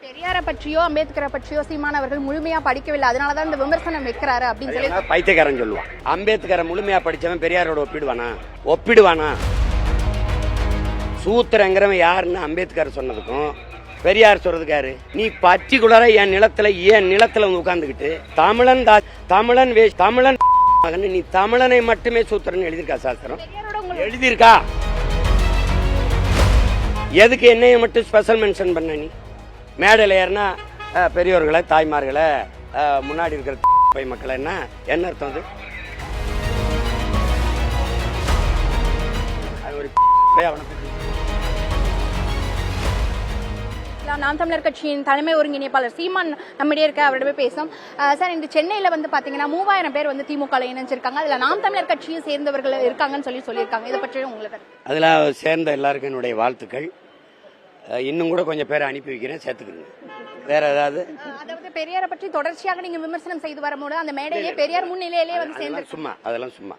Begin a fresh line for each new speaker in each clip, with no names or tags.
பெரியாரை பற்றியோ அம்பேத்கரை பற்றியோ சீமான் அவர்கள் முழுமையா படிக்கவில்லை, அதனாலதான் இந்த விமர்சனம் வைக்கிறாரு அப்படின்னு சொல்லி
பைத்தியக்காரன் சொல்லுவான். அம்பேத்கரை முழுமையா படிச்சவன் பெரியாரோட ஒப்பிடுவானா? சூத்திரங்கிறவன் யாருன்னு அம்பேத்கர் சொன்னதுக்கும் பெரியார் சொல்றதுக்காரு, நீ பர்டிகுலரா என் நிலத்துல வந்து உட்கார்ந்துக்கிட்டு தமிழன் நீ தமிழனை மட்டுமே சூத்திரன்னு எழுதியிருக்கா சாஸ்திரம்? எழுதியிருக்கா? எதுக்கு என்னைய மட்டும் ஸ்பெஷல் மென்ஷன் பண்ண? நீ மேடையில் ஏறினா பெரியோர்களை, தாய்மார்களை, முன்னாடி இருக்கிற மக்களை என்ன அர்த்தம்? அது ஒரு
நாம் தமிழர் கட்சியின் தலைமை ஒருங்கிணைப்பாளர் சீமான் நம்மிடையே இருக்க, அவரிடமே பேசும். சார், இந்த சென்னையில் வந்து பார்த்தீங்கன்னா 3000 பேர் வந்து திமுக இணைஞ்சிருக்காங்க. அதில் நாம் தமிழர் கட்சியை சேர்ந்தவர்கள் இருக்காங்கன்னு சொல்லியிருக்காங்க. இதை பற்றி உங்களுக்கு?
அதில் சேர்ந்த எல்லாருக்கும் என்னுடைய வாழ்த்துக்கள். இன்னும் கூட கொஞ்சம் பேரை அனுப்பி வைக்கிறேன், சேர்த்துக்கிறேன். வேற ஏதாவது?
அதாவது பெரியாரை பற்றி தொடர்ச்சியாக நீங்க விமர்சனம் செய்து வரும்போது அந்த மேடையிலே பெரியார் முன்னிலையிலே வந்து சேர்ந்து
அதெல்லாம் சும்மா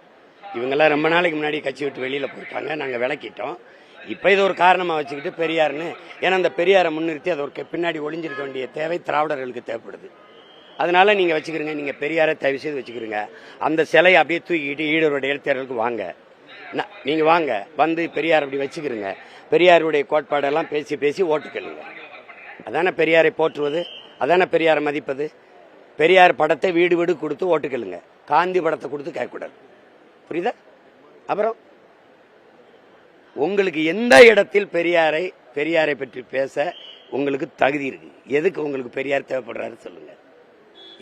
இவங்கெல்லாம் ரொம்ப நாளைக்கு முன்னாடி கட்சி விட்டு வெளியில போயிட்டாங்க, நாங்கள் விளக்கிட்டோம். இப்போ இது ஒரு காரணமாக வச்சுக்கிட்டு பெரியார்னு, ஏன்னா அந்த பெரியாரை முன்னிறுத்தி அது ஒரு பின்னாடி ஒளிஞ்சிருக்க வேண்டிய தேவை திராவிடர்களுக்கு தேவைப்படுது. அதனால நீங்கள் வச்சுக்கிறீங்க, நீங்கள் பெரியாரை தயவு செய்து வச்சுக்கிறீங்க. அந்த சிலையை அப்படியே தூக்கிக்கிட்டு ஈழோருடைய இடைத்தேர்தலுக்கு வாங்க, நீங்கள் வாங்க, வந்து பெரியார் அப்படி வச்சுக்கிறீங்க. பெரியாருடைய கோட்பாடெல்லாம் பேசி ஓட்டுக்கலுங்க. அதான பெரியாரை போற்றுவது, அதான பெரியாரை மதிப்பது. பெரியார் படத்தை வீடு கொடுத்து ஓட்டுக்கலுங்க, காந்தி படத்தை கொடுத்து கேட்கக்கூடாது. புரியுதா? அப்புறம் உங்களுக்கு எந்த இடத்தில் பெரியாரை பற்றி பேச உங்களுக்கு தகுதி இருக்கு? எதுக்கு உங்களுக்கு பெரியார் தேவைப்படுறாரு சொல்லுங்க.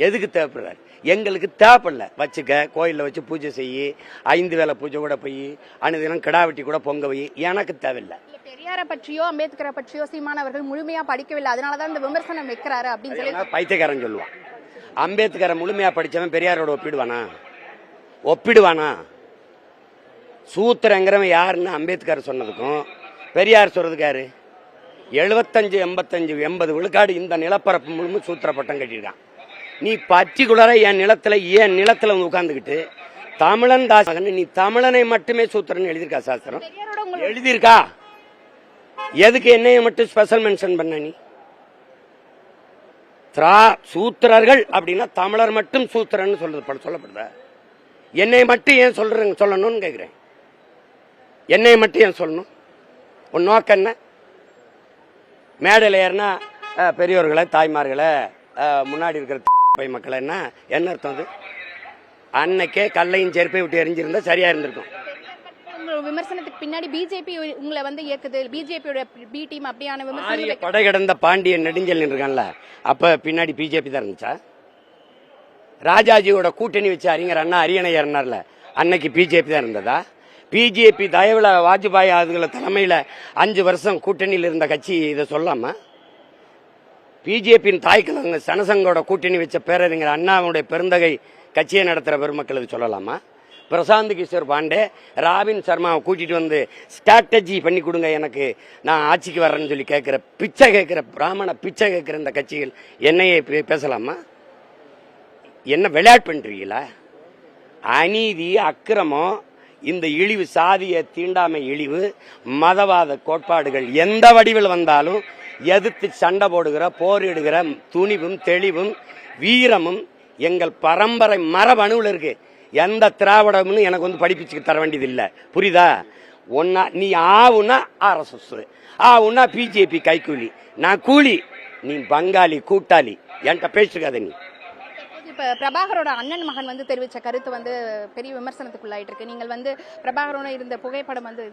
எதுக்கு தேவைப்படுறாரு? எங்களுக்கு தேவைப்படல. வச்சுக்க, கோயிலில் வச்சு பூஜை செய்யி, 5 வேளை பூஜை கூட போய் அனுதினம் கிடாவெட்டி கூட பொங்க வை, எனக்கு தேவையில்லை.
பெரியாரை பற்றியோ அம்பேத்கரை பற்றியோ சீமான் அவர்கள் முழுமையா படிக்கவில்லை, அதனாலதான் இந்த விமர்சனம் வைக்கிறாரு அப்படின்னு சொல்லி
பைத்தியக்காரன் சொல்லுவான். அம்பேத்கரை முழுமையா படிச்சவன் பெரியாரோட ஒப்பிடுவானா? சூத்திரங்கிறவன் யாருன்னு அம்பேத்கர் சொன்னதுக்கும் பெரியார் சொல்றதுக்காரு, 75, 85, 80 விழுக்காடு இந்த நிலப்பரப்பு முழுமை சூத்திர பட்டம் கட்டியிருக்கான். நீ பர்டிகுலரா என் நிலத்துல வந்து உட்கார்ந்துக்கிட்டு நீ தமிழனை மட்டுமே சூத்திரன்னு எழுதியிருக்கா சாஸ்திரம்? எழுதியிருக்கா? எதுக்கு என்னைய மட்டும் ஸ்பெஷல் மென்ஷன் பண்ண? நீ சூத்திரர்கள் அப்படின்னா தமிழர் மட்டும் சூத்திரன்னு சொல்லப்படுதா? என்னை மட்டும் ஏன் சொல்லணும்னு கேட்கிறேன். என்னைய மட்டும் ஏன் சொல்லணும்? உன் நோக்கம் என்ன? மேடையில் ஏறினா பெரியோர்களை, தாய்மார்களை, முன்னாடி இருக்கிற மக்களை என்ன அர்த்தம்? அன்னைக்கே கல்லையும் செருப்பை விட்டு எரிஞ்சிருந்தா சரியா இருந்திருக்கும்.
விமர்சனத்துக்கு பின்னாடி பிஜேபி உங்களை வந்து இயக்குது, பிஜேபியோட பி டீம் அப்படியான விமர்சனம்.
படை கடந்த பாண்டியன் நெடுஞ்சல் இருக்கான்ல, அப்ப பின்னாடி பிஜேபி தான் இருந்துச்சா? ராஜாஜியோட கூட்டணி வச்சு அறிஞர் அண்ணா அரியணை ஏறினார்ல, அன்னைக்கு பிஜேபி தான் இருந்ததா? பிஜேபி தயவுல வாஜ்பாய் அதுகளை தலைமையில 5 வருஷம் கூட்டணியில் இருந்த கட்சி இதை சொல்லாமா? பிஜேபியின் தாய்க்கலங்க சனசங்கோட கூட்டணி வச்ச பேரறிஞர் அண்ணாவுடைய பெருந்தகை கட்சியை நடத்துற பெருமக்களுக்கு சொல்லலாமா? பிரசாந்த் கிஷோர் பாண்டே, ராபின் சர்மாவை கூட்டிட்டு வந்து ஸ்ட்ராட்டஜி பண்ணி கொடுங்க, எனக்கு நான் ஆட்சிக்கு வர்றேன்னு சொல்லி கேட்கிற பிராமண பிச்சை கேட்கிற இந்த கட்சிகள் என்னையே பேசலாமா? என்ன விளையாட்டு பண்றீங்களா? அநீதி, அக்கிரமம், இந்த இழிவு, சாதிய தீண்டாமை இழிவு, மதவாத கோட்பாடுகள் எந்த வடிவில் வந்தாலும் எதிர்த்து சண்டை போடுகிற, போரிடுகிற துணிவும் தெளிவும் வீரமும் எங்கள் பரம்பரை மரபணுவில் இருக்கு. எந்த திராவிடம்னு எனக்கு வந்து படிப்பிச்சு தர வேண்டியது இல்லை. புரியுதா? ஒன்னா நீ ஆவுன்னா RSS, ஆவுன்னா பிஜேபி கைக்கூலி, நான் கூலி, நீ பங்காளி கூட்டாளி, என்கிட்ட பேசுக்காத. நீ
இப்ப பிரபாகரோட அண்ணன் மகன் வந்து தெரிவிச்ச கருத்து வந்து பெரிய விமர்சனத்துக்குள்ளாயிட்டு இருக்கு. நீங்கள் வந்து பிரபாகரோட இருந்த புகைப்படம் வந்து